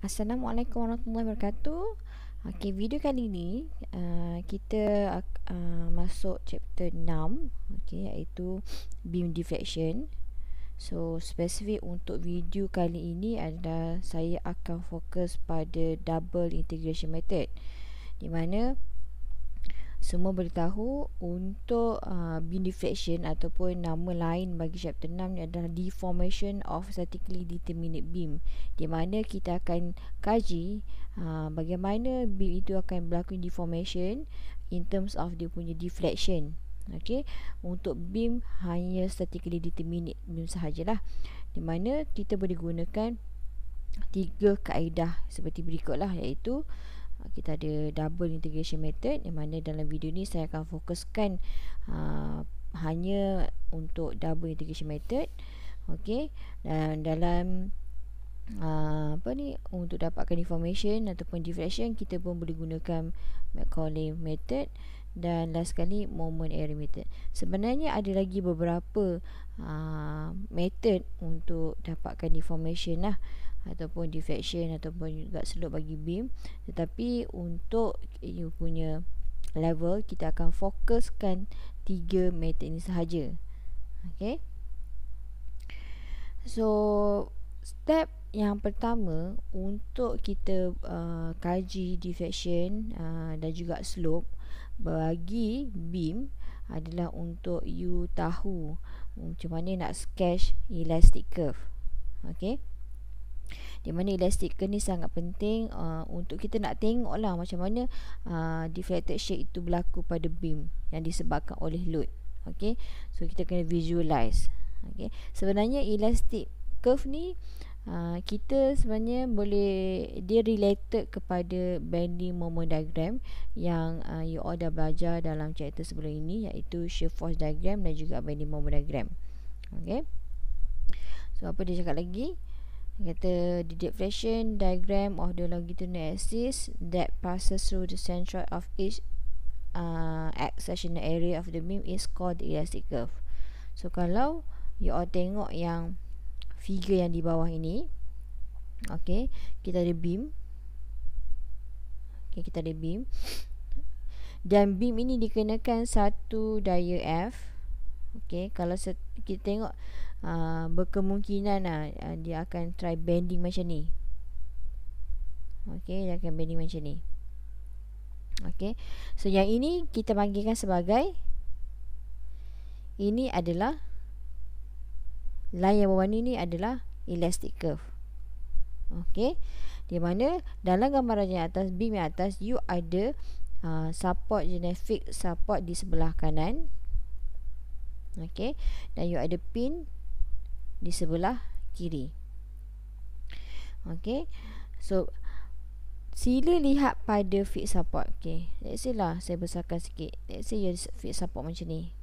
Assalamualaikum warahmatullahi wabarakatuh. Okey, video kali ini kita masuk chapter 6, okey, iaitu beam deflection. So, spesifik untuk video kali ini adalah saya akan fokus pada double integration method, di mana semua boleh tahu untuk beam deflection ataupun nama lain bagi chapter 6 ni adalah deformation of statically determinate beam, di mana kita akan kaji bagaimana beam itu akan berlaku deformation in terms of dia punya deflection. Okey, untuk beam hanya statically determinate beam sahajalah, di mana kita boleh gunakan tiga kaedah seperti berikutlah, iaitu kita ada double integration method, yang mana dalam video ni saya akan fokuskan hanya untuk double integration method. Okey, dan dalam untuk dapatkan information ataupun deflection, kita pun boleh gunakan Macaulay method, dan last sekali moment area method. Sebenarnya ada lagi beberapa method untuk dapatkan deformation lah, ataupun deflection ataupun juga slope bagi beam, tetapi untuk you punya level kita akan fokuskan tiga method ini sahaja. Okay, so step yang pertama untuk kita kaji deflection dan juga slope bagi beam adalah untuk you tahu macam mana nak sketch elastic curve. Okay, di mana elastic curve ni sangat penting untuk kita nak tengok lah macam mana deflected shake itu berlaku pada beam yang disebabkan oleh load. Okay, so kita kena visualize. Okay, sebenarnya elastic curve ni kita sebenarnya boleh, dia related kepada bending moment diagram yang you all dah belajar dalam chapter sebelum ini, iaitu shear force diagram dan juga bending moment diagram. Okay, so apa dia cakap lagi? Kata the deflection diagram of the longitudinal axis that passes through the centroid of each sectional area of the beam is called the elastic curve. So kalau you all tengok yang figure yang di bawah ini, okay, kita ada beam. Okay, kita ada beam, dan beam ini dikenakan satu daya F. Okay, kalau kita tengok berkemungkinan dia akan try bending macam ni. Okay, dia akan bending macam ni. Okay, so yang ini kita panggilkan sebagai, ini adalah line yang berwarna ni adalah elastic curve. Okay, di mana dalam gambaran yang atas, beam yang atas, you ada support jenis fixed support di sebelah kanan. Okay, dan you ada pin di sebelah kiri. Okay, so sila lihat pada fixed support. Okay, let's say lah, saya besarkan sikit. Let's say you ada fixed support macam ni.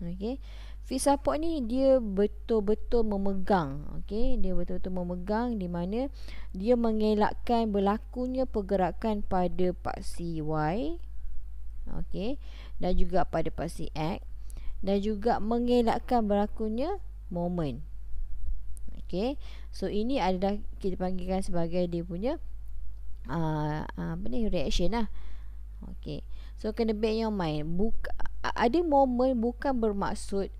Okay, fixed support ni dia betul-betul memegang. Okay, dia betul-betul memegang, di mana dia mengelakkan berlakunya pergerakan pada paksi Y, okay, dan juga pada paksi X, dan juga mengelakkan berlakunya moment. Okay, so ini adalah kita panggilkan sebagai dia punya reaction lah. Okay, so kena bear in your mind, ada moment bukan bermaksud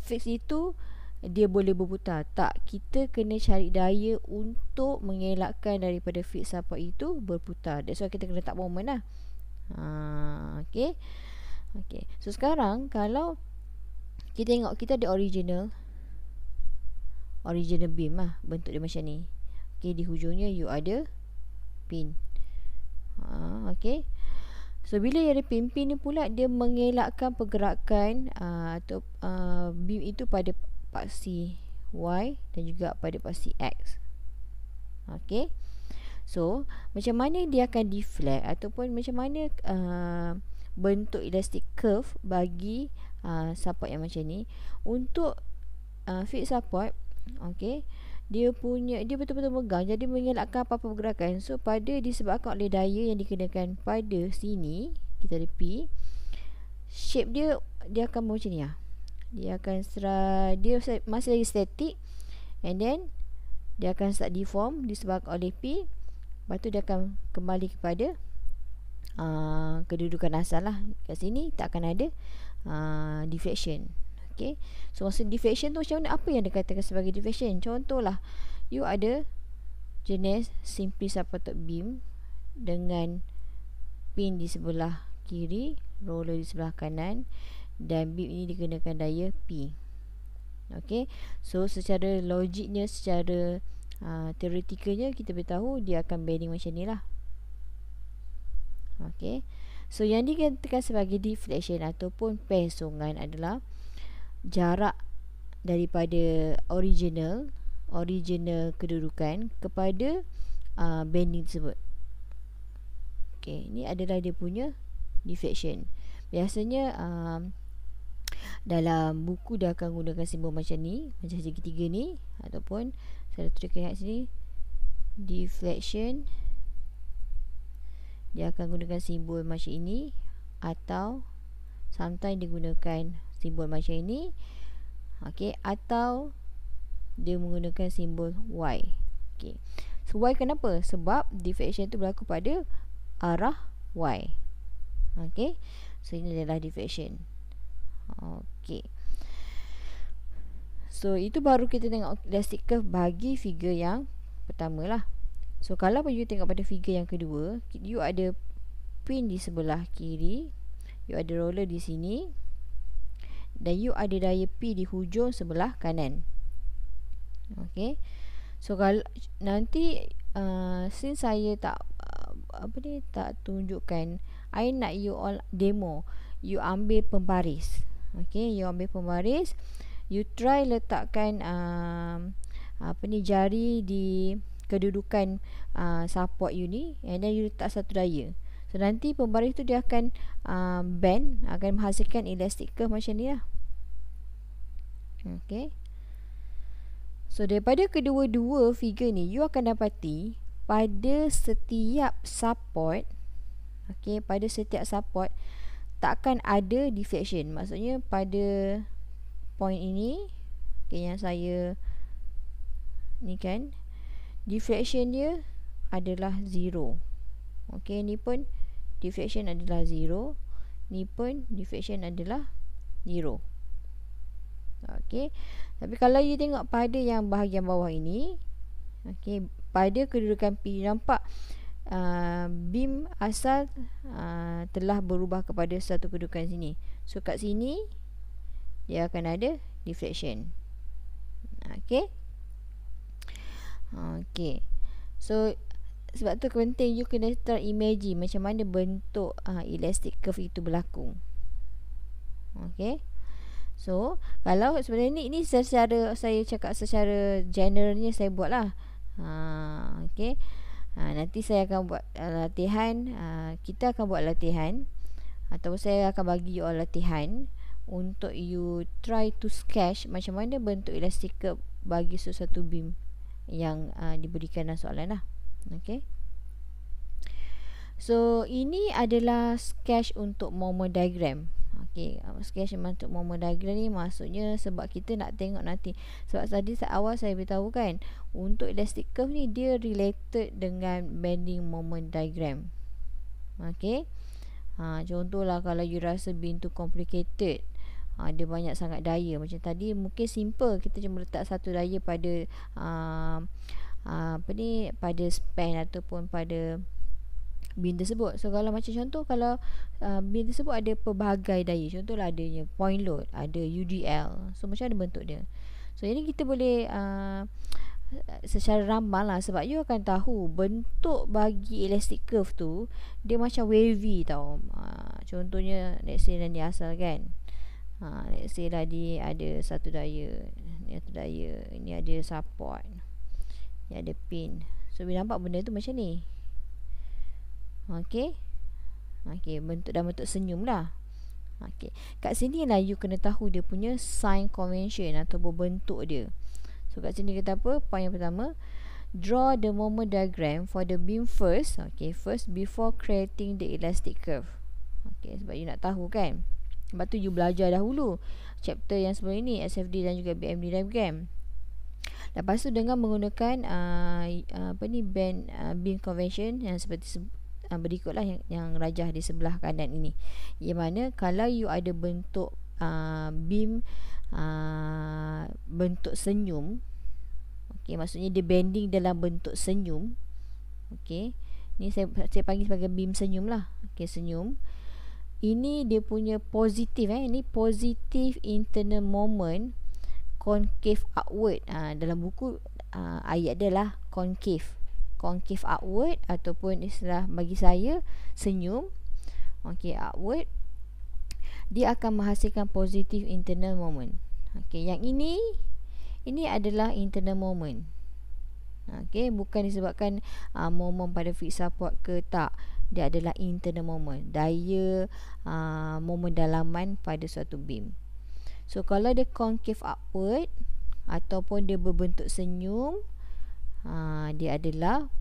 fix itu dia boleh berputar. Tak, kita kena cari daya untuk mengelakkan daripada fix support itu berputar. That's why kita kena letak moment lah. Okay, okay, so sekarang kalau kita tengok, kita ada original beam lah, bentuk dia macam ni. Okay, di hujungnya you ada pin. Okay, so bila ada pin ni pula, dia mengelakkan pergerakan atau beam itu pada paksi Y dan juga pada paksi X. Okay, so macam mana dia akan deflect ataupun macam mana bentuk elastic curve bagi support yang macam ni. Untuk fixed support, okay, dia betul-betul megang, jadi mengelakkan apa-apa pergerakan. So disebabkan oleh daya yang dikenakan pada sini, kita ada P, shape dia akan macam ni lah. Dia akan dia masih lagi static, and then dia akan start deform disebabkan oleh P. Lepas tu dia akan kembali kepada kedudukan asal lah. Kat sini tak akan ada deflection. Okay. So maksud deflection tu macam mana? Apa yang dikatakan sebagai deflection? Contohlah, you ada jenis simply supported beam dengan pin di sebelah kiri, roller di sebelah kanan, dan beam ini dikenakan daya P. Okay. So secara logiknya, secara teoretikalnya, kita beritahu dia akan bending macam ni lah. Okay. So yang dikatakan sebagai deflection ataupun pesongan adalah jarak daripada original kedudukan kepada bending tersebut. Okay, ni adalah dia punya deflection. Biasanya dalam buku dia akan gunakan simbol macam ni, macam segitiga ni, ataupun saya tuliskan kat sini deflection, dia akan gunakan simbol macam ini, atau sometimes dia gunakan simbol macam ini. Okay, atau dia menggunakan simbol Y. Okay. So Y kenapa? Sebab deflection tu berlaku pada arah Y. Okay. So ini adalah deflection. Okay. So itu baru kita tengok elastic curve bagi figure yang pertama lah. So kalau you tengok pada figure yang kedua, you ada pin di sebelah kiri, you ada roller di sini, dan you ada daya P di hujung sebelah kanan. Okay. So kalau nanti since saya tak tak tunjukkan, I nak you all demo, you ambil pembaris. Okay, you ambil pembaris, you try letakkan jari di kedudukan support you ni, and then you letak satu daya. So nanti pembaris tu dia akan bend, akan menghasilkan elastic curve macam ni lah. Okay. So daripada kedua-dua figure ni, you akan dapati pada setiap support, okay, pada setiap support takkan ada deflection. Maksudnya pada point ini, okay, yang saya ni kan, deflection dia adalah 0. Okay, ni pun deflection adalah 0, ni pun deflection adalah 0. Okay. Tapi kalau you tengok pada yang bahagian bawah ini, okay, pada kedudukan P, nampak beam asal telah berubah kepada satu kedudukan sini. So kat sini dia akan ada deflection. Okay. Okay. So sebab tu penting you kena imagine macam mana bentuk elastic curve itu berlaku. Okay. So kalau sebenarnya ni secara, saya cakap secara generalnya saya buat lah. Okay. Nanti saya akan buat latihan, kita akan buat latihan, atau saya akan bagi you all latihan untuk you try to sketch macam mana bentuk elastic curve bagi sesuatu beam yang diberikan dalam soalan lah. Okay. So ini adalah sketch untuk moment diagram. Okay, sketch untuk moment diagram ni maksudnya sebab kita nak tengok nanti. Sebab tadi awal saya beritahu kan, untuk elastic curve ni dia related dengan bending moment diagram. Okay. Contohlah kalau you rasa beam tu complicated, dia banyak sangat daya. Macam tadi mungkin simple, kita cuma letak satu daya pada pada span ataupun pada beam tersebut. So kalau macam contoh, kalau beam tersebut ada pelbagai daya, contohlah adanya point load, ada UDL. So macam mana bentuk dia? So ini kita boleh secara ramal lah, sebab you akan tahu bentuk bagi elastic curve tu dia macam wavy tau. Contohnya let's say dan dia asal kan, let's say lah dia ada satu daya, ni satu daya, ini ada support, ni ada pin. So bila nampak benda tu macam ni. Okay. Okay, bentuk dan bentuk senyum lah. Okay. Kat sini lah you kena tahu dia punya sign convention atau bentuk dia. So kat sini kita apa? Point yang pertama, draw the moment diagram for the beam first. Okay, first before creating the elastic curve. Okay, sebab you nak tahu kan. Sebab tu you belajar dahulu chapter yang sebelum ini, SFD dan juga BMD diagram. Lepas tu dengan menggunakan beam convention yang seperti berikutlah yang rajah di sebelah kanan ini. Yang mana kalau you ada bentuk beam bentuk senyum, okey, maksudnya dia bending dalam bentuk senyum. Okey, ni saya panggil sebagai beam senyum lah. Okey, senyum. Ini dia punya positif, ini positive internal moment concave upward. Dalam buku ayat dia lah concave upward, ataupun istilah bagi saya senyum. Okey, upward, dia akan menghasilkan positive internal moment. Okey, yang ini adalah internal moment. Okey, bukan disebabkan moment pada fixed support ke, tak. Dia adalah internal moment, daya moment dalaman pada suatu beam. So kalau dia concave upward ataupun dia berbentuk senyum, dia adalah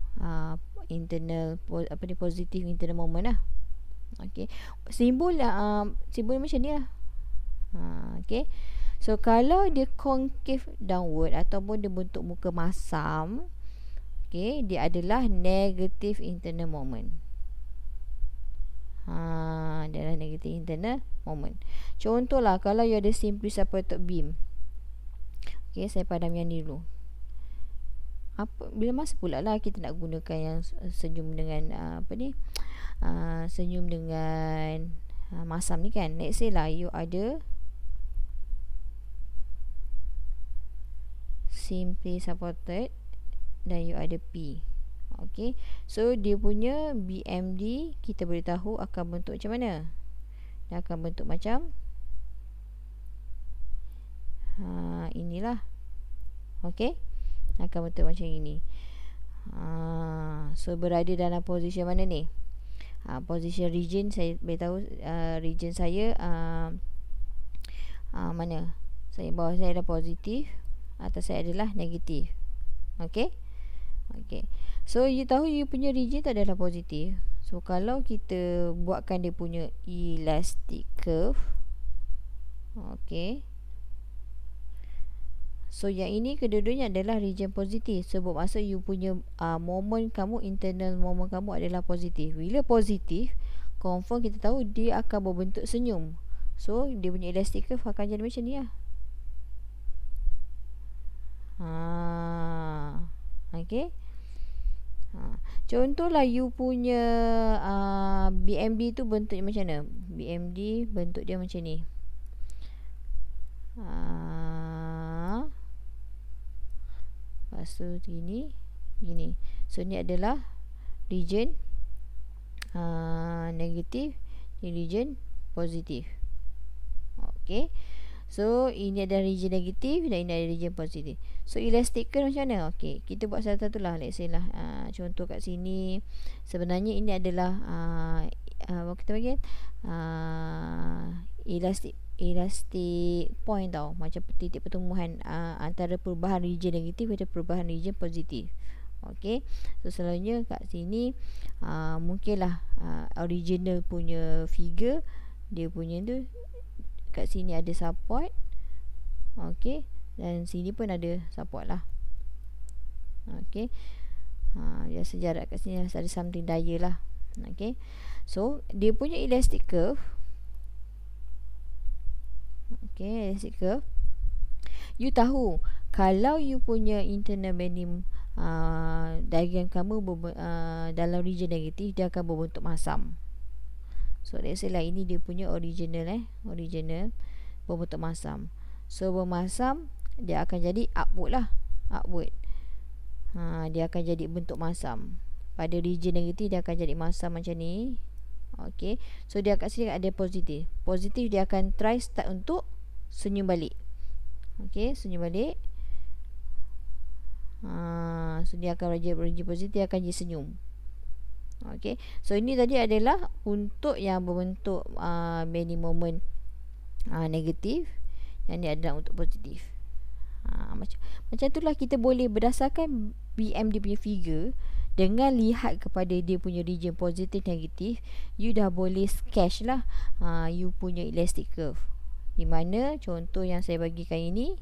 positive internal moment lah. Okey, simbol macam ni lah. Okey, so kalau dia concave downward ataupun dia bentuk muka masam, okey, dia adalah negative internal moment. Dia adalah negative internal moment. Contohlah kalau you ada simply supported beam. Okey, saya padam yang ni dulu. Bila masa pula lah kita nak gunakan yang senyum dengan senyum dengan masam ni kan. Let's say lah you ada simply supported dan you ada P. Okey, so dia punya BMD kita boleh tahu akan bentuk macam mana. Dia akan bentuk macam inilah. Okey, akan bentuk macam ini. So berada dalam posisi mana ni? Posisi region, saya beritahu region saya mana? Bawah saya adalah positif, atas saya adalah negatif. Okey. Okey. So you tahu you punya region tu adalah positif. So kalau kita buatkan dia punya elastic curve, okey. So yang ini kedua-duanya adalah region positif. Sebab masa you punya moment kamu, internal moment kamu adalah positif. Bila positif, confirm kita tahu dia akan berbentuk senyum. So dia punya elastic curve akan jadi macam ni lah. Okey. Contohlah you punya BMD tu bentuknya macam mana? BMD bentuk dia macam ni. Lepas tu gini. So ni adalah region negatif, ni region positif. Okey. So ini adalah region negatif dan ini adalah region positif. So elastic curve macam mana? Okey, kita buat satu-satu lah. Let's say lah contoh kat sini. Sebenarnya ini adalah apa kita panggil elastic point tau. Macam titik pertemuan antara perubahan region negatif dan perubahan region positif. Okey, so selalunya kat sini mungkinlah original punya figure dia punya tu kat sini ada support. Okey, dan sini pun ada support lah. Okey, biasa jarak kat sini ada something daya lah. Okey, so dia punya elastic curve. Okey, elastic curve, you tahu kalau you punya internal bending diagram kamu dalam region negatif, dia akan berbentuk masam. So let's say lah ini dia punya original berbentuk masam. So bermasam dia akan jadi upward lah. Upward. Dia akan jadi bentuk masam. Pada region negatif dia akan jadi masam macam ni. Okey. So dia kat sini ada positif. Positif dia akan try start untuk senyum balik. Okey, senyum balik. So dia akan region positif, dia akan jadi senyum. Okey, so ini tadi adalah untuk yang berbentuk bending moment negatif, yang ni adalah untuk positif. Macam itulah kita boleh berdasarkan BMD punya figure, dengan lihat kepada dia punya region positif negatif, you dah boleh sketch lah you punya elastic curve. Di mana contoh yang saya bagikan ini,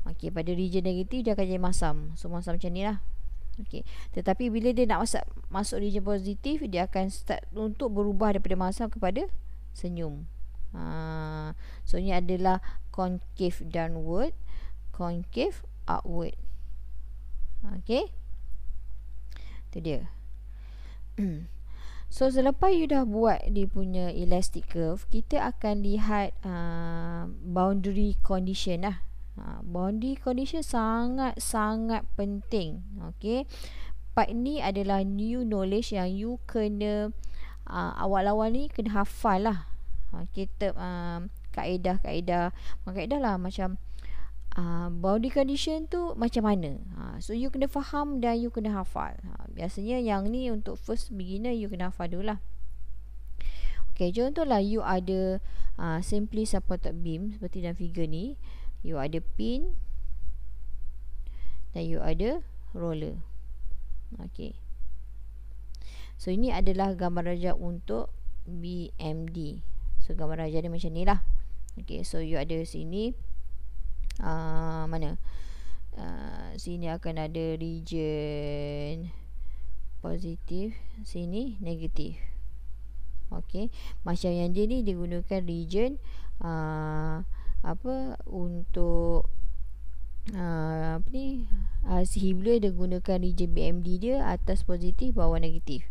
Okey, pada region negatif dia akan jadi masam. So masam macam ni lah. Okey. Tetapi bila dia nak masuk region positif, dia akan start untuk berubah daripada masam kepada senyum. So ini adalah concave downward, concave upward. Okey. Itu dia. So selepas you dah buat dia punya elastic curve, kita akan lihat boundary condition lah. Boundary condition sangat-sangat penting. Okay, part ni adalah new knowledge yang you kena awal-awal ni kena hafal lah. Kita kaedah-kaedah lah, macam boundary condition tu macam mana. So you kena faham dan you kena hafal. Biasanya yang ni untuk first beginner you kena hafal dulu lah. Okay, contohlah you ada simply supported beam seperti dalam figure ni. You ada pin dan you ada roller. Okay, so ini adalah gambar rajah untuk BMD. So gambar rajah dia macam ni lah. Okay, so you ada sini mana sini akan ada region positif, sini negatif. Okay, macam yang dia ni digunakan region untuk si Hibler dia gunakan region BMD dia, atas positif, bawah negatif.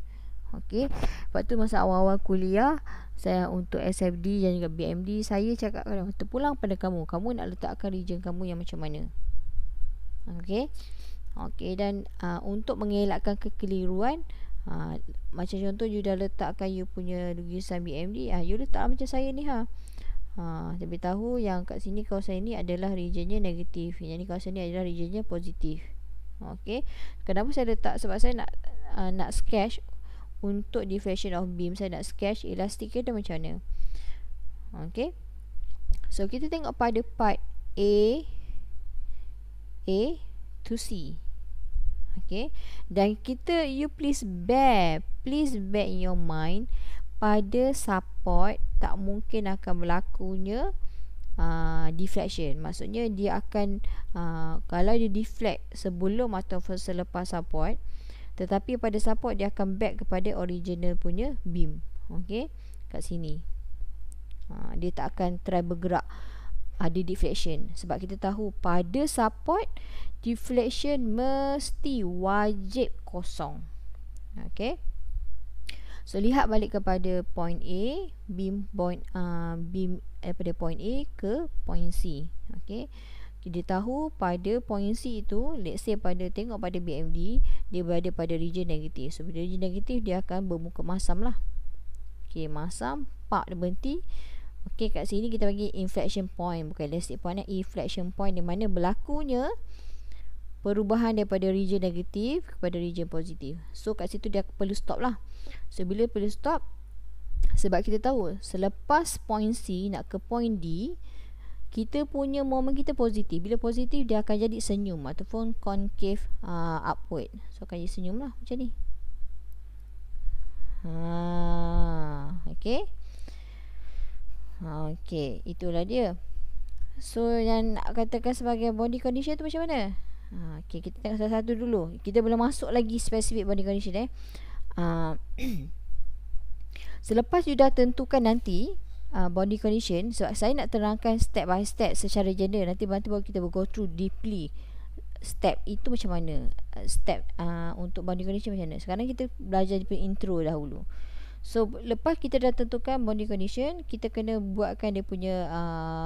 Okey, lepas tu masa awal-awal kuliah saya untuk SFD dan juga BMD, saya cakap terpulang pada kamu nak letakkan region kamu yang macam mana. Okey. Okey, dan untuk mengelakkan kekeliruan, macam contoh you dah letakkan you punya lukisan BMD, you letak macam saya ni tapi tahu yang kat sini kawasan ini adalah regionnya negatif, yang ni kawasan ni adalah regionnya positif. Okey, kenapa saya letak? Sebab saya nak sketch untuk deflection of beam, saya nak sketch elastic dia macam mana. Okey, so kita tengok pada part A to C. Okey, dan you please bear in your mind, pada support tak mungkin akan berlakunya deflection. Maksudnya dia akan kalau dia deflect sebelum atau selepas support, tetapi pada support dia akan back kepada original punya beam. Okey, kat sini dia tak akan try bergerak ada deflection. Sebab kita tahu pada support deflection mesti wajib kosong. Okey, so lihat balik kepada point A, beam daripada point A ke point C. Okey, kita tahu pada point C itu, let's say tengok pada BMD, dia berada pada region negatif. So pada region negatif dia akan bermuka masam lah. Okey, masam, dia berhenti. Okey, kat sini kita bagi inflection point, bukan elastic point, inflection point, di mana berlakunya perubahan daripada region negatif kepada region positif. So kat situ dia perlu stop lah. So bila perlu stop, sebab kita tahu selepas point C nak ke point D, kita punya moment kita positif. Bila positif dia akan jadi senyum ataupun concave upward. So akan jadi senyum lah macam ni. Okay. Okay, itulah dia. So yang nak katakan sebagai body condition tu macam mana? Okay, kita tengok satu-satu dulu. Kita belum masuk lagi spesifik body condition Selepas you dah tentukan nanti body condition, so saya nak terangkan step by step secara general. Nanti baru kita go through deeply step itu macam mana, step untuk body condition macam mana. Sekarang kita belajar di intro dahulu. So lepas kita dah tentukan body condition, kita kena buatkan dia punya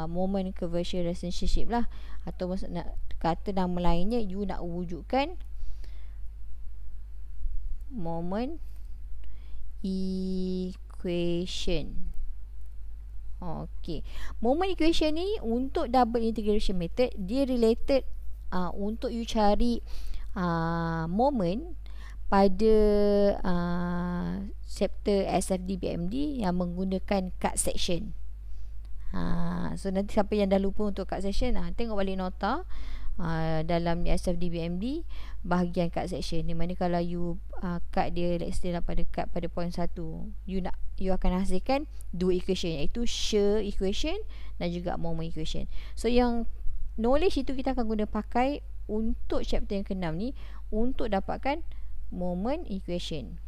moment curvature relationship lah, atau nak kata nama lainnya, you nak wujudkan moment equation. Okey, moment equation ni untuk double integration method, dia related untuk you cari moment pada chapter SFD BMD yang menggunakan cut section. So nanti siapa yang dah lupa untuk cut section, tengok balik nota dalam SFD BMD bahagian cut section, di mana kalau you cut dia, let's say pada cut pada point 1, you akan hasilkan dua equation, iaitu shear equation dan juga moment equation. So yang knowledge itu kita akan guna pakai untuk chapter yang ke-6 ni untuk dapatkan moment equation.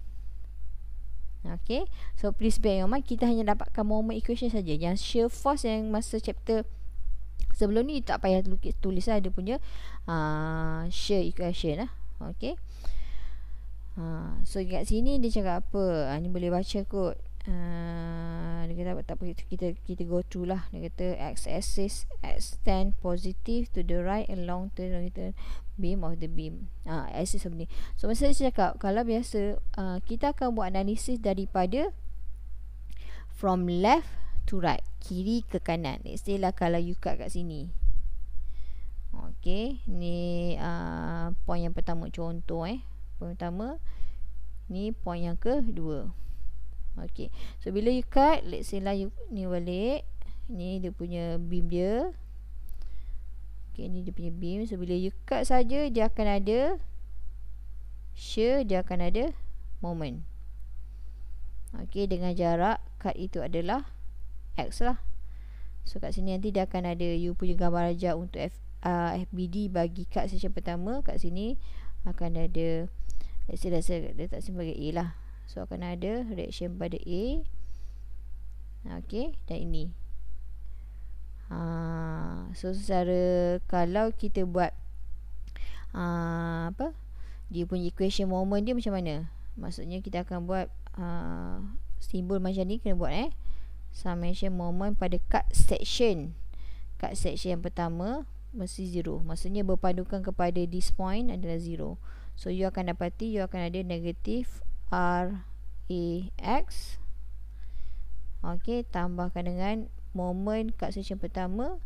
Okay, so please bear in mind kita hanya dapatkan moment equation saja. Yang shear force yang masa chapter sebelum ni tak payah tulis lah dia punya shear equation lah. Okay, so kat sini dia cakap apa? Ni boleh baca kot. Dia kata tak apa, kita go through lah. Dia kata x-axis extend positive to the right along the beam of the beam, axis of ni. So masa saya cakap kalau biasa kita akan buat analisis daripada from left to right, kiri ke kanan. Istilah kalau you cut kat sini. Okay, ni point yang pertama, contoh point pertama, ni point yang kedua. Okay, so bila you cut, let's say lah you ni balik, ni dia punya beam dia. Okay, ni dia punya beam. So bila you cut saja, dia akan ada shear, dia akan ada moment. Okay, dengan jarak cut itu adalah X lah. So kat sini nanti dia akan ada you punya gambar rajah untuk FBD bagi cut section pertama. Kat sini akan ada, let's say dia tak sebagai A lah. So akan ada reaction pada A. Okay, dan ini. So secara kalau kita buat dia punya equation moment dia macam mana? Maksudnya kita akan buat simbol macam ni kena buat summation moment pada cut section. Cut section yang pertama mesti 0. Maksudnya berpandukan kepada this point adalah 0. So you akan dapati you akan ada negatif RAX. Okay, tambahkan dengan moment kat section pertama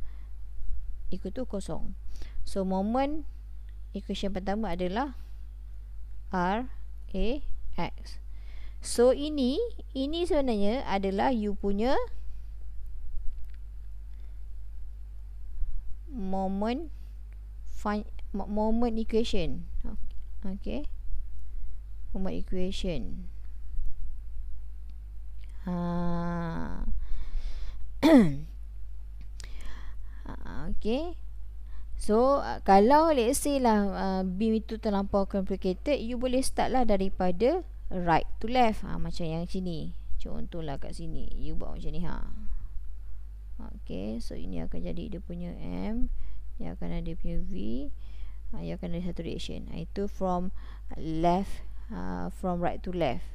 ikut tu kosong. So moment equation pertama adalah RAX. So ini sebenarnya adalah you punya moment equation. Okay, moment equation. Okay, so kalau let's say lah beam itu terlampau complicated, you boleh start lah daripada right to left. Macam yang sini, contohlah kat sini you buat macam ni. Okay, so ini akan jadi dia punya M, dia akan ada dia punya V, dia akan ada satu reaction. Itu from left, from right to left.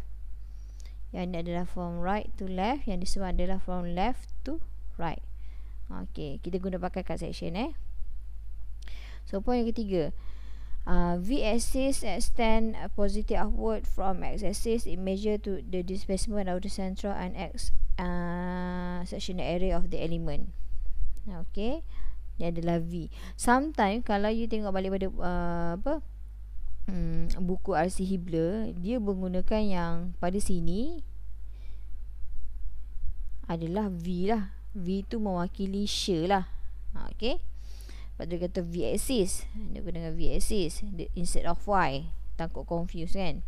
Yang ini adalah from right to left, yang disebut adalah from left to right. Okay, kita guna pakai cut section. So point yang ketiga, V-axis extend positive upward from x-axis. It measure to the displacement of the central and x sectional area of the element. Okay, ini adalah V. Sometimes kalau you tengok balik pada buku RC Hibler, dia menggunakan yang pada sini adalah V lah. V tu mewakili shear lah. Okay, lepas tu dia kata V-axis, dia guna V-axis instead of Y. Takut confuse kan.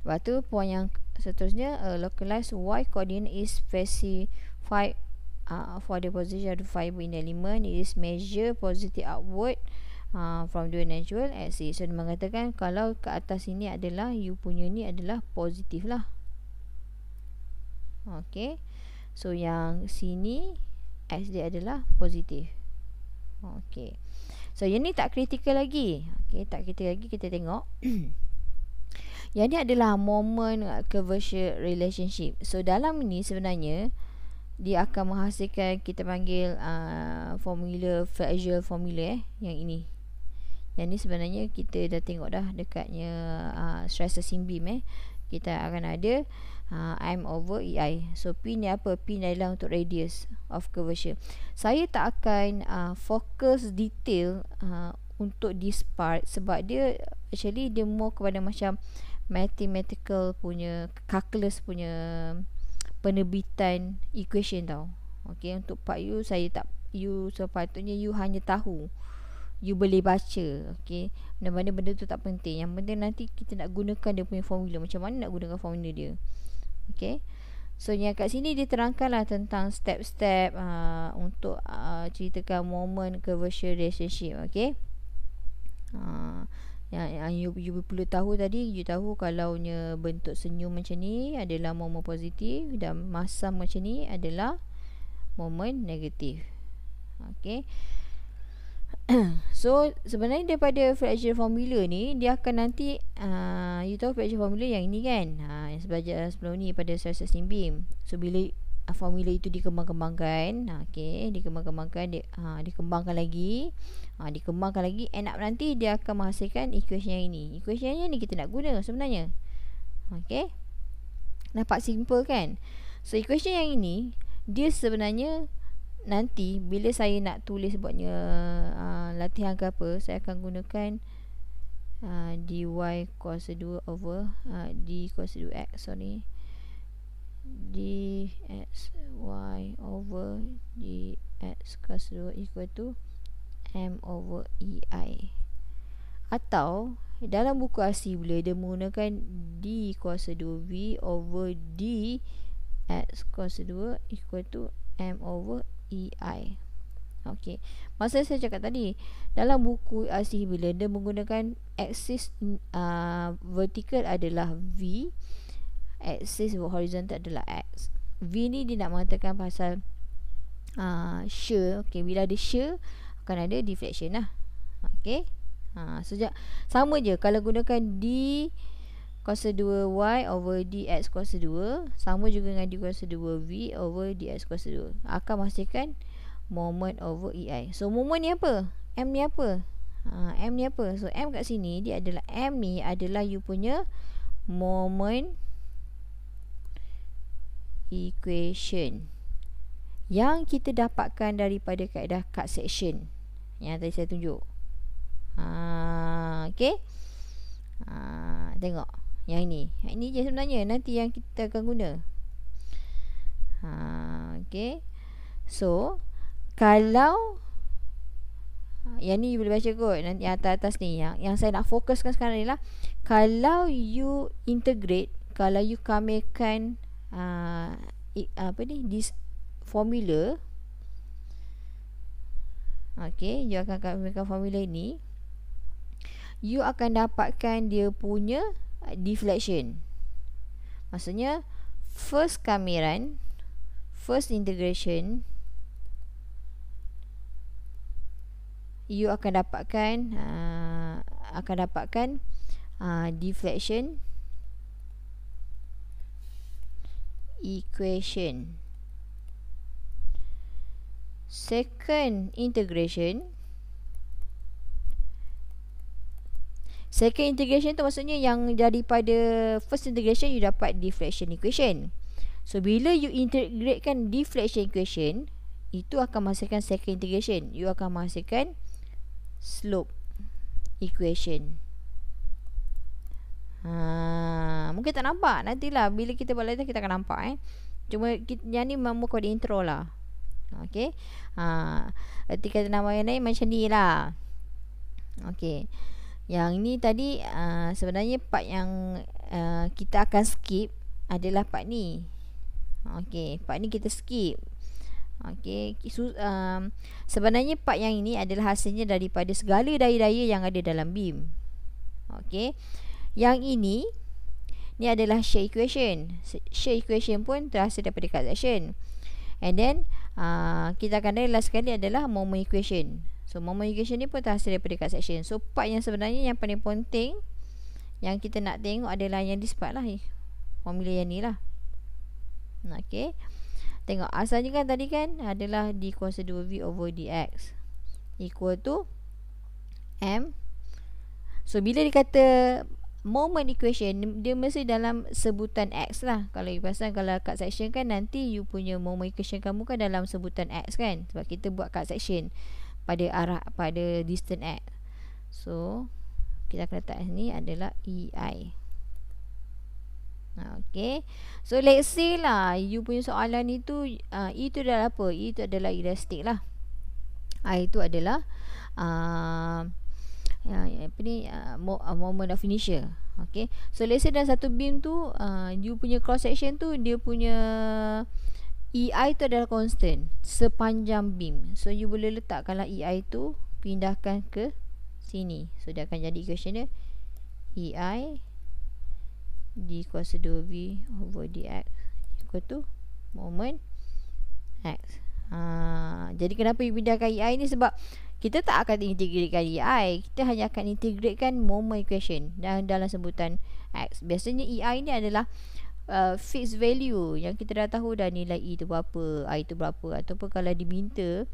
Lepas tu point yang seterusnya, localized Y coordinate is specified for the position of the fiber in the element. It is measure positive upward from the natural axis. So dia mengatakan kalau ke atas ini adalah you punya ni adalah positif lah. Okay, so yang sini X dia adalah positif. Okay, so yang ni tak kritikal lagi. Okay, tak kritikal lagi. Kita tengok yang ni adalah moment curvature relationship. So dalam ni sebenarnya dia akan menghasilkan kita panggil formula, Fraser formula yang ini. Yang ni sebenarnya kita dah tengok dah dekatnya stress testing beam. Kita akan ada M over EI. So P ni apa? P ni adalah untuk radius of curvature. Saya tak akan fokus detail untuk this part sebab dia actually dia more kepada macam mathematical punya, calculus punya penerbitan equation tau. Okay, untuk part you saya tak, you sepatutnya you hanya tahu, you boleh baca. Okay, mana-mana benda tu tak penting. Yang penting nanti kita nak gunakan dia punya formula, macam mana nak gunakan formula dia. Okay, So yang kat sini dia terangkanlah tentang step-step untuk ceritakan moment conversion relationship. Okay. Yang you perlu tahu tadi, you tahu kalau bentuk senyum macam ni adalah momen positif dan masam macam ni adalah momen negatif. Okay. So sebenarnya daripada fraction formula ni, dia akan nanti you tahu fraction formula yang ini kan, yang belajar sebelum ni pada stress-testing beam. So bila formula itu dikembang-kembangkan, dikembangkan lagi, end up nanti dia akan menghasilkan equation yang ini. Equation yang ni kita nak guna sebenarnya. Okay, nampak simple kan? So equation yang ini dia sebenarnya nanti bila saya nak tulis buatnya latihan ke apa, saya akan gunakan dy cos 2 over d cos 2x, dxy over dx cos 2 equal to m over ei. Atau dalam buku asli boleh dia menggunakan d cos 2v over d x cos 2 equal to m over ei. Okey. Masa saya cakap tadi, dalam buku asli bila dia menggunakan aksis vertikal adalah v, aksis horizontal adalah x. V ni dia nak mengatakan pasal shear. Okey, bila ada shear akan ada deflection lah. Okey. Sejak sama je kalau gunakan d cos 2y over dx cos 2 sama juga dengan d cos 2v over dx cos 2 akan menghasilkan moment over ei. So moment ni apa? M ni apa? M ni apa? So M kat sini dia adalah, M ni adalah you punya moment equation yang kita dapatkan daripada kaedah cut section yang tadi saya tunjuk. Okay. Tengok yang ini je sebenarnya nanti yang kita akan guna. Okay. So kalau yang ni you boleh baca kot nanti atas ni, yang saya nak fokuskan sekarang adalah kalau you integrate, kalau you kamirkan this formula. Okay, you akan kamirkan formula ini, you akan dapatkan dia punya deflection. Maksudnya first kamiran, first integration, you akan dapatkan deflection equation. Second integration tu maksudnya yang daripada first integration you dapat deflection equation. So bila you integratekan deflection equation, itu akan menghasilkan second integration, you akan menghasilkan slope equation. Mungkin tak nampak, nantilah bila kita buat latihan kita akan nampak Cuma yang ni memang kode intro lah. Okay. Nanti kata nama yang lain macam ni lah. Okay. Yang ni tadi sebenarnya part yang kita akan skip adalah part ni. Okay, part ni kita skip. Okay, sebenarnya part yang ini adalah hasilnya daripada segala daya-daya yang ada dalam beam. Okay, yang ini adalah shear equation. Shear equation pun terhasil daripada cut section. And then kita akan ada last sekali adalah moment equation. So moment equation ni pun terhasil daripada cut section. So part yang sebenarnya yang paling penting yang kita nak tengok adalah yang this part lah, formula yang ni lah. Okay, tengok asalnya kan tadi kan adalah d cos 2v over dx equal to m. So bila dikata moment equation, dia mesti dalam sebutan x lah. Kalau you pasal kalau cut section kan nanti you punya moment equation kamu kan dalam sebutan x kan, sebab kita buat cut section pada arah, pada distance x. So kita akan letak ni adalah ei. Okay, so let's say lah you punya soalan itu E itu adalah apa? E itu adalah elastik lah. I itu adalah moment of inertia. Okay, so let's say dalam satu beam tu you punya cross section tu dia punya EI tu adalah constant sepanjang beam. So you boleh letakkanlah EI tu, pindahkan ke sini. So dia akan jadi equation dia EI D kuasa 2V over dx equal to moment X. Jadi kenapa you pindahkan EI ni? Sebab kita tak akan integratekan EI, kita hanya akan integratekan moment equation dan dalam sebutan X. Biasanya EI ni adalah fixed value yang kita dah tahu dah nilai E tu berapa, I tu berapa. Ataupun kalau diminta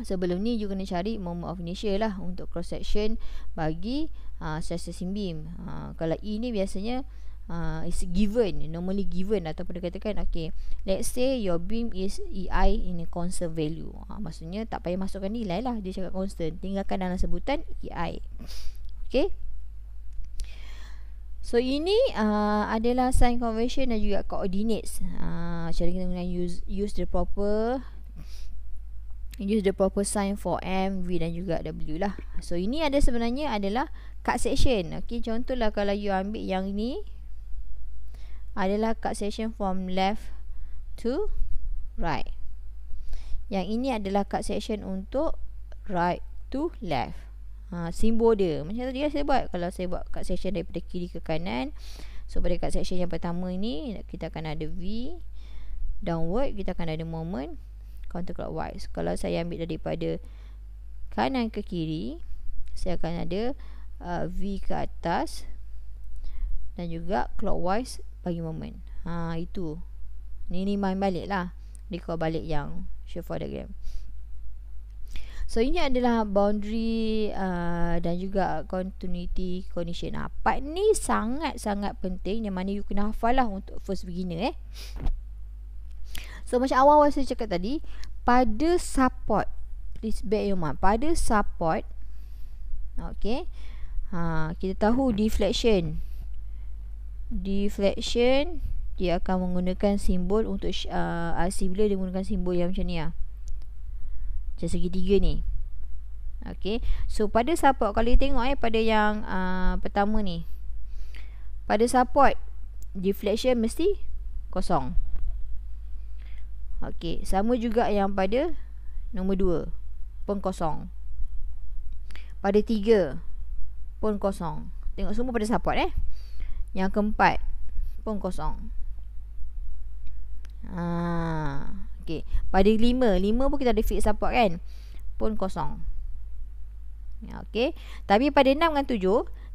sebelum ni you kena cari moment of inertia lah untuk cross section bagi stress-testing beam. Kalau E ni biasanya is given, normally given, ataupun dia katakan okay, let's say your beam is EI in a constant value. Maksudnya tak payah masukkan nilai lah, dia cakap constant, tinggalkan dalam sebutan EI. Okay, so ini adalah sign convention dan juga coordinates. Cara kita guna use the proper sign for M, V dan juga W lah. So ini ada sebenarnya adalah cut section. Okay, contohlah kalau you ambil yang ini adalah cut section from left to right. Yang ini adalah cut section untuk right to left. Simbol dia macam tadi saya buat. Kalau saya buat cut section daripada kiri ke kanan, so pada cut section yang pertama ini kita akan ada V downward, kita akan ada moment counterclockwise. Kalau saya ambil daripada kanan ke kiri, saya akan ada V ke atas dan juga clockwise bagi moment. Itu ni main balik lah, recall balik yang shear diagram. So ini adalah boundary dan juga continuity condition. Part ni sangat-sangat penting, yang mana you kena hafal lah untuk first beginner. So macam awal-awal saya cakap tadi, pada support, please bear in mind, pada support, okay, kita tahu deflection dia akan menggunakan simbol untuk RC bila dia menggunakan simbol yang macam ni macam segitiga ni. Okay, so pada support, kalau kita tengok pada yang pertama ni, pada support deflection mesti kosong. Okay, sama juga yang pada nombor 2 pun kosong, pada 3 pun kosong. Tengok semua pada support. Yang keempat pun kosong. Okay, pada 5 pun kita ada fixed support kan, pun kosong. Okay, tapi pada 6 dengan 7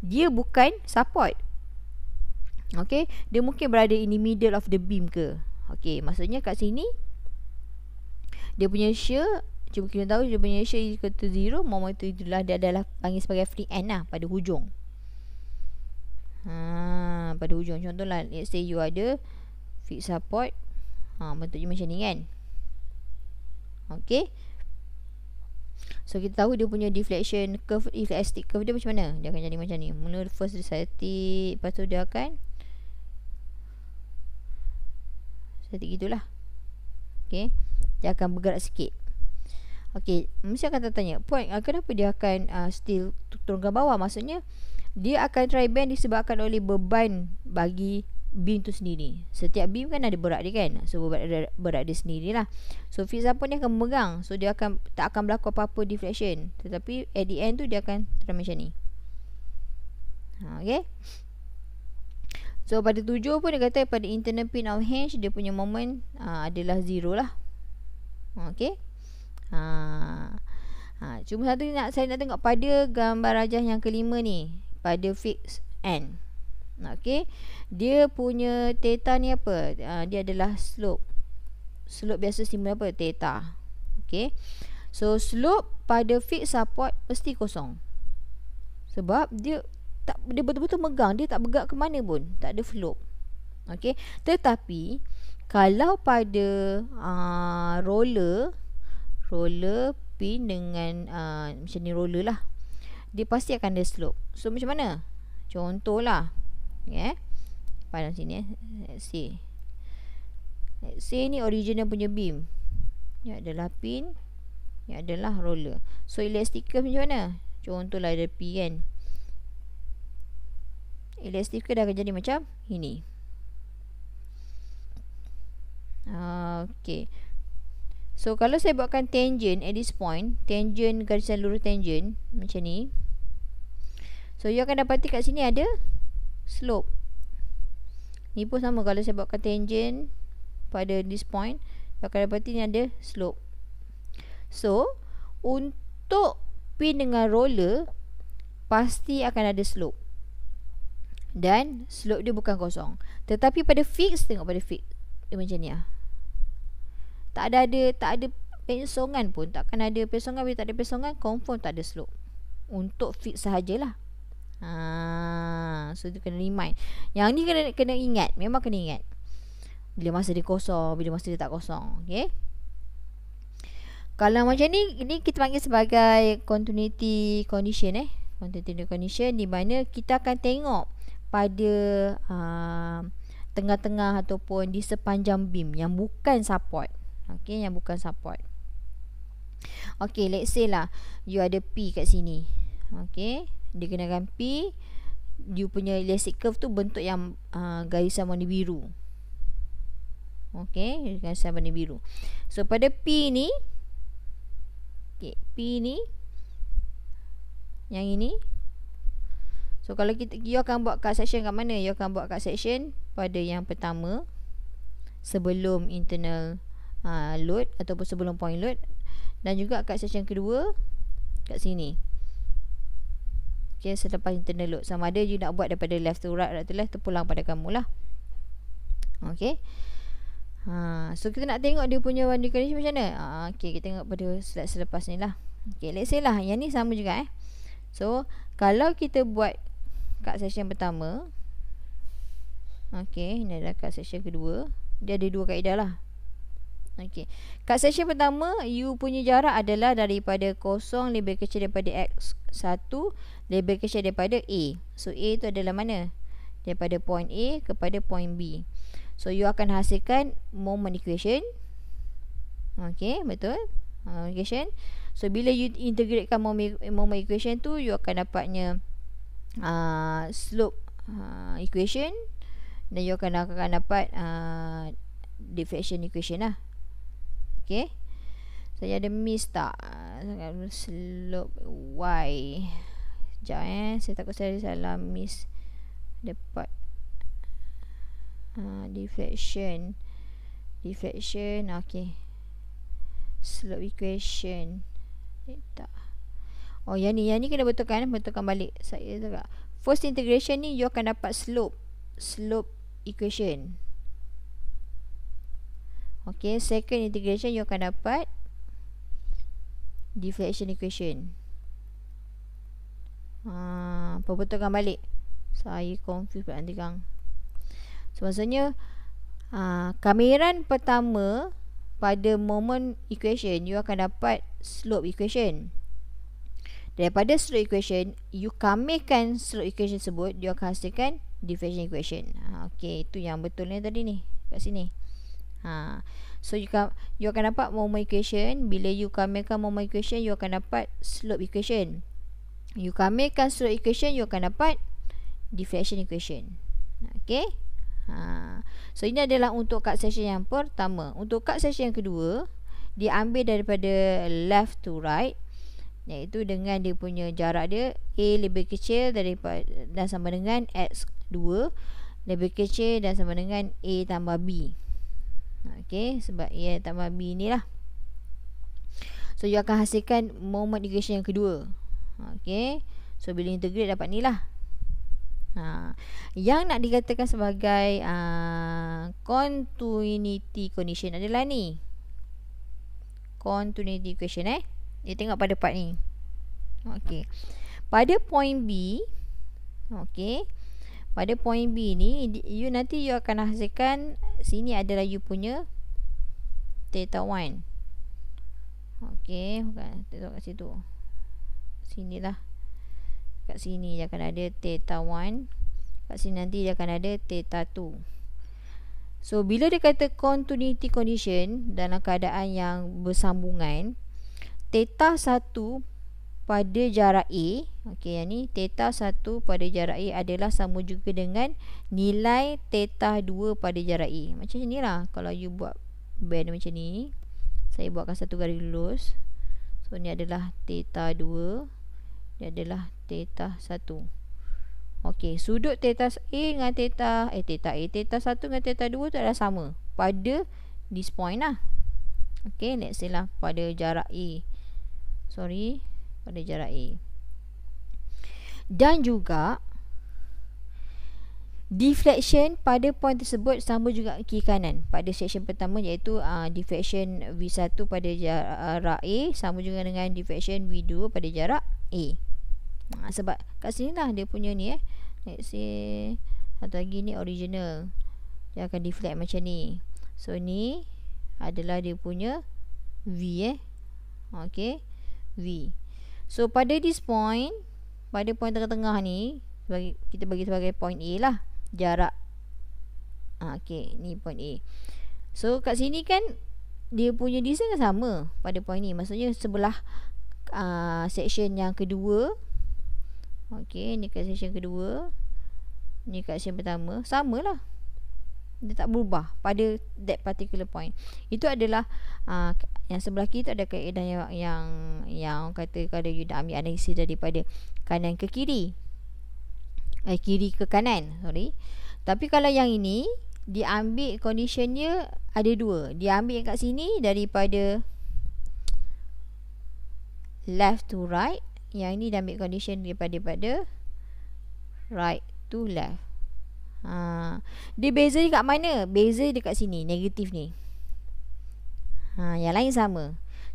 dia bukan support. Okay, dia mungkin berada in the middle of the beam ke. Okay, maksudnya kat sini dia punya shear, cuba kita tahu dia punya shear equal to 0, moment itu itulah dia adalah panggil sebagai free end lah, pada hujung. Pada hujung. Contohlah, let's say you ada fixed support, bentuknya macam ni kan. Okay, so kita tahu dia punya deflection curve, elastic curve dia macam mana. Dia akan jadi macam ni. Mula first dia static, lepas tu dia akan static gitulah. Okay, dia akan bergerak sikit. Okay, mesti akan tertanya, point kenapa dia akan still turun ke bawah? Maksudnya dia akan try bend disebabkan oleh beban bagi beam tu sendiri. Setiap beam kan ada berat dia kan, so berat dia sendirilah. So fixed support ni akan memegang, so dia akan tak akan berlaku apa-apa deflection, tetapi at the end tu dia akan terus macam ni. Okay, so pada 7 pun dia kata pada internal pin of hinge dia punya moment adalah 0 lah. Okay, cuma satu saya nak tengok pada gambar rajah yang kelima ni, pada fixed end. Okay, dia punya theta ni apa? Dia adalah slope. Slope biasa simbol apa? Theta. Okay, so slope pada fixed support mesti kosong, sebab dia betul-betul megang, dia tak bergerak ke mana pun, tak ada slope. Okay, tetapi kalau pada roller pin dengan macam ni roller lah, dia pasti akan ada slope. So macam mana? Contohlah, pada sini let's say ni original punya beam, ni adalah pin, ni adalah roller. So elastic curve macam mana? Contohlah ada P kan, Elastic curve dah akan jadi macam ini. Okay. So kalau saya buatkan tangent at this point, tangent garisan lurus tangent macam ni. So you akan dapati kat sini ada slope. Ni pun sama, kalau saya buatkan tangent pada this point, you akan dapati ni ada slope. So untuk pin dengan roller pasti akan ada slope. Dan slope dia bukan kosong. Tetapi pada fix, tengok pada fix dia macam ni lah. Tak ada pesongan pun. Takkan ada pesongan. Bila tak ada pesongan, confirm tak ada slope. Untuk fix sahajalah. So tu kena remind. Yang ni kena ingat. Memang kena ingat. Bila masa dia kosong, bila masa dia tak kosong. Okay. Kalau macam ni kita panggil sebagai continuity condition. Continuity condition, di mana kita akan tengok pada tengah-tengah ataupun di sepanjang beam yang bukan support. Okay, yang bukan support. Okay, let's say lah you ada P kat sini. Okay, dia kenakan P. You punya elastic curve tu bentuk yang garisan warna biru. Okay, garisan warna biru. So pada P ni, okay, P ni yang ini. So kalau you akan buat cut section kat mana? You akan buat cut section pada yang pertama, sebelum internal load ataupun sebelum point load, dan juga cut section kedua kat sini. Okay, selepas internal load. Sama ada you nak buat daripada left to right, right to left, terpulang pada kamu lah. Okay. So kita nak tengok dia punya boundary condition macam mana. Okay, kita tengok pada slide selepas ni lah. Okay, let's say lah yang ni sama juga. So kalau kita buat cut section pertama, okay, ni adalah cut section kedua. Dia ada dua kaedah lah. Okay, cut section pertama, you punya jarak adalah daripada kosong lebih kecil daripada X1 lebih kecil daripada A. So A tu adalah mana? Daripada point A kepada point B. So you akan hasilkan moment equation. Okay, betul. Equation. So bila you integratekan moment equation tu, you akan dapatnya slope equation, dan you akan dapat deflection equation lah. Okay, saya ada miss tak slope Y. Sekejap saya takut saya salah miss dapat deflection. Okay, slope equation tak. Oh, yang ni kena betulkan balik. Saya tak. First integration ni you akan dapat slope equation. Okay, second integration you akan dapat deflection equation. Perbetulkan balik. Saya confuse pula nanti kang. So maksudnya kamiran pertama pada moment equation you akan dapat slope equation. Daripada slope equation, you kamirkan slope equation tersebut, you akan hasilkan deflection equation. Okay, itu yang betulnya tadi ni kat sini. So you akan dapat moment equation. Bila you kamirkan moment equation, you akan dapat slope equation. You kamirkan slope equation, you akan dapat deflection equation. Okay. So ini adalah untuk cut section yang pertama. Untuk cut section yang kedua, dia ambil daripada left to right, iaitu dengan dia punya jarak dia A lebih kecil daripada dan sama dengan X2 lebih kecil dan sama dengan A tambah B. Okay, sebab A tambah B ni lah. So you akan hasilkan moment equation yang kedua. Okay, so bila integrate dapat ni lah. Yang nak dikatakan sebagai continuity condition adalah ni, continuity equation. Dia tengok pada part ni. Okay, pada point B, okay, pada point B ni nanti you akan hasilkan, sini adalah you punya theta 1. Okay, bukan tengok kat situ, sinilah. Kat sini dia akan ada theta 1, kat sini nanti dia akan ada theta 2. So bila dia kata continuity condition dalam keadaan yang bersambungan, theta 1 pada jarak A. Okey, yang ni theta 1 pada jarak A adalah sama juga dengan nilai theta 2 pada jarak A. Macam ni lah kalau you buat band macam ni. Saya buatkan satu garis lurus. So ni adalah theta 2, ni adalah theta 1. Okey, sudut theta A dengan theta A, theta 1 dengan theta 2 tu adalah sama pada this point lah. Okey, let's say lah pada jarak A. Pada jarak A. Dan juga deflection pada point tersebut sama juga kiri kanan pada section pertama, iaitu deflection V1 pada jarak A sama juga dengan deflection V2 pada jarak A. Sebab kat sini lah dia punya ni let's say satu lagi ni original, dia akan deflect macam ni. So ni adalah dia punya V okey, V. So pada this point, pada point tengah-tengah ni kita bagi sebagai point A lah, jarak okey, ni point A. So kat sini kan dia punya distance kan sama pada point ni, maksudnya sebelah section yang kedua. Okey, ni kat section kedua, ni kat section pertama, samalah, dia tak berubah pada that particular point. Itu adalah yang sebelah kiri tu ada kaedah yang kata kalau you nak ambil analisis daripada kanan ke kiri, kiri ke kanan, tapi kalau yang ini dia ambil conditionnya ada dua. Dia ambil kat sini daripada left to right, yang ini dia ambil condition daripada right to left. Dia beza dekat mana? Beza dekat sini, negatif ni. Yang lain sama.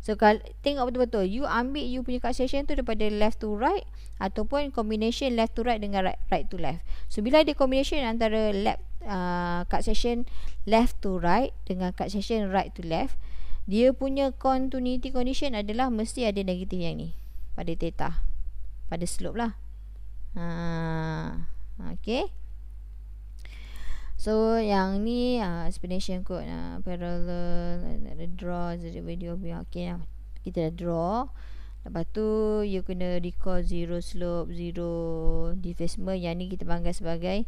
So kalau tengok betul-betul, you ambil you punya cut section tu daripada left to right ataupun combination left to right dengan right to left. So bila ada combination antara cut section left to right dengan cut section right to left, dia punya continuity condition adalah mesti ada negatif yang ni pada theta, pada slope lah. Okay. So yang ni explanation code parallel, draw the video. Okay, kita dah draw. Lepas tu you kena recall zero slope, zero displacement. Yang ni kita panggil sebagai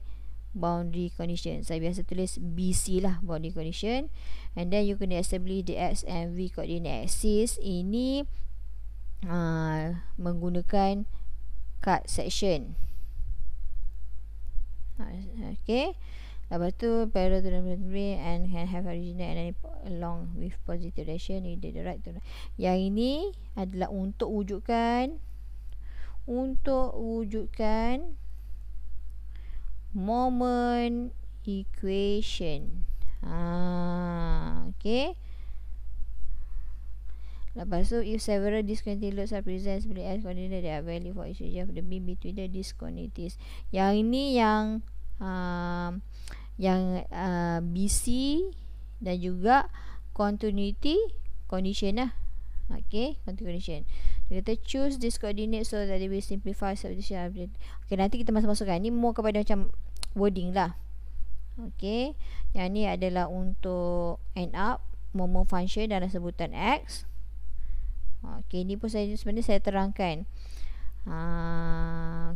boundary condition. Saya biasa tulis BC lah, boundary condition. And then you kena establish the X and V coordinate axis. Ini menggunakan cut section. Okay. Lepas tu parallel to the brain and can have original and along with positive direction, you did the right to right. Yang ini adalah untuk wujudkan moment equation. Okay. Lepas tu if several discontinuous loads are present sebagai as coordinate, they are value for each region of the beam between the discontinuities. Yang ini yang BC dan juga continuity condition lah. Okay, continuity condition. Dia kata choose this coordinate so that it will simplify subdivision. Okay, nanti kita masuk-masukkan. Ni more kepada macam wording lah. Okay, yang ni adalah untuk end up moment function dalam sebutan X. Okay, ni pun sebenarnya saya terangkan.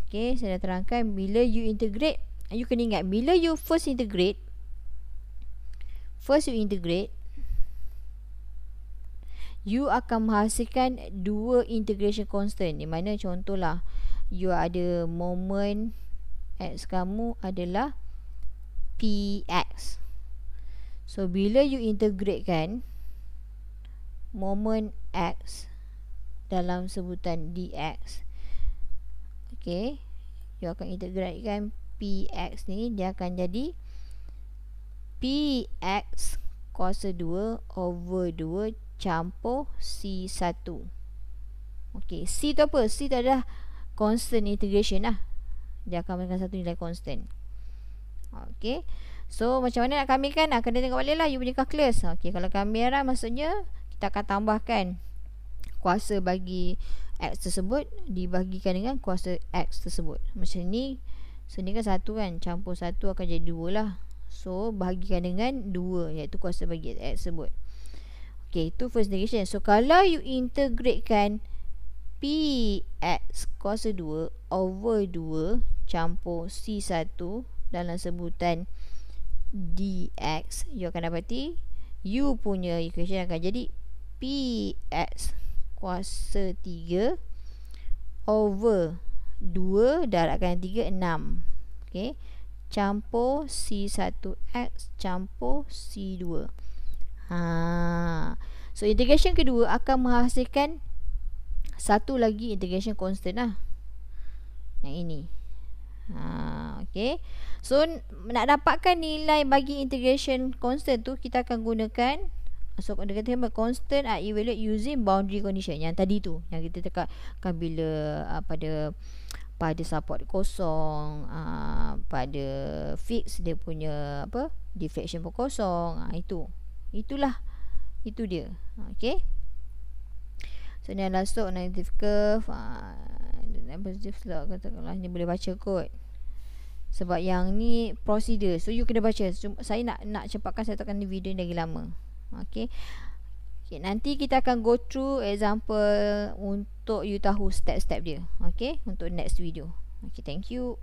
Okay, saya dah terangkan bila you integrate. You kena ingat, bila you first integrate, you akan menghasilkan dua integration constant. Di mana contohlah, you ada moment X kamu adalah Px. So bila you integratekan moment X dalam sebutan dx, okay, you akan integratekan Px ni, dia akan jadi Px kuasa 2 over 2 campur C1. Okay, C tu apa? C tu adalah constant integration lah. Dia akan berikan satu nilai constant. Okay, so macam mana nak kambilkan? Kena tengok balik lah you punya calculus. Okay, kalau kambiran maksudnya kita akan tambahkan kuasa bagi X tersebut dibagikan dengan kuasa X tersebut. Macam ni. So ni kan 1 kan, campur 1 akan jadi 2 lah. So bahagikan dengan 2, iaitu kuasa bagi X tersebut. Okay, itu first integration. So kalau you integratekan PX kuasa 2 over 2 campur C1 dalam sebutan dx, you akan dapati you punya equation akan jadi PX kuasa 3 over 2 darabkan 3 6, okay, campur C1x campur C2. So integration kedua akan menghasilkan satu lagi integration constant lah, yang ini. Okay. So nak dapatkan nilai bagi integration constant tu, kita akan gunakan, so dia kata constant are evaluate using boundary condition yang tadi tu, yang kita tekankan bila pada support kosong, pada fix dia punya deflection pun kosong. Itulah itu dia. Okay. So ni adalah slope negative curve. Positive slope, katakanlah ni boleh baca kot, sebab yang ni prosedur, so you kena baca. Saya nak cepatkan, saya takkan ni video ni lagi lama. Okay. Nanti kita akan go through example untuk you tahu step-step dia. Okay, untuk next video. Okay, thank you.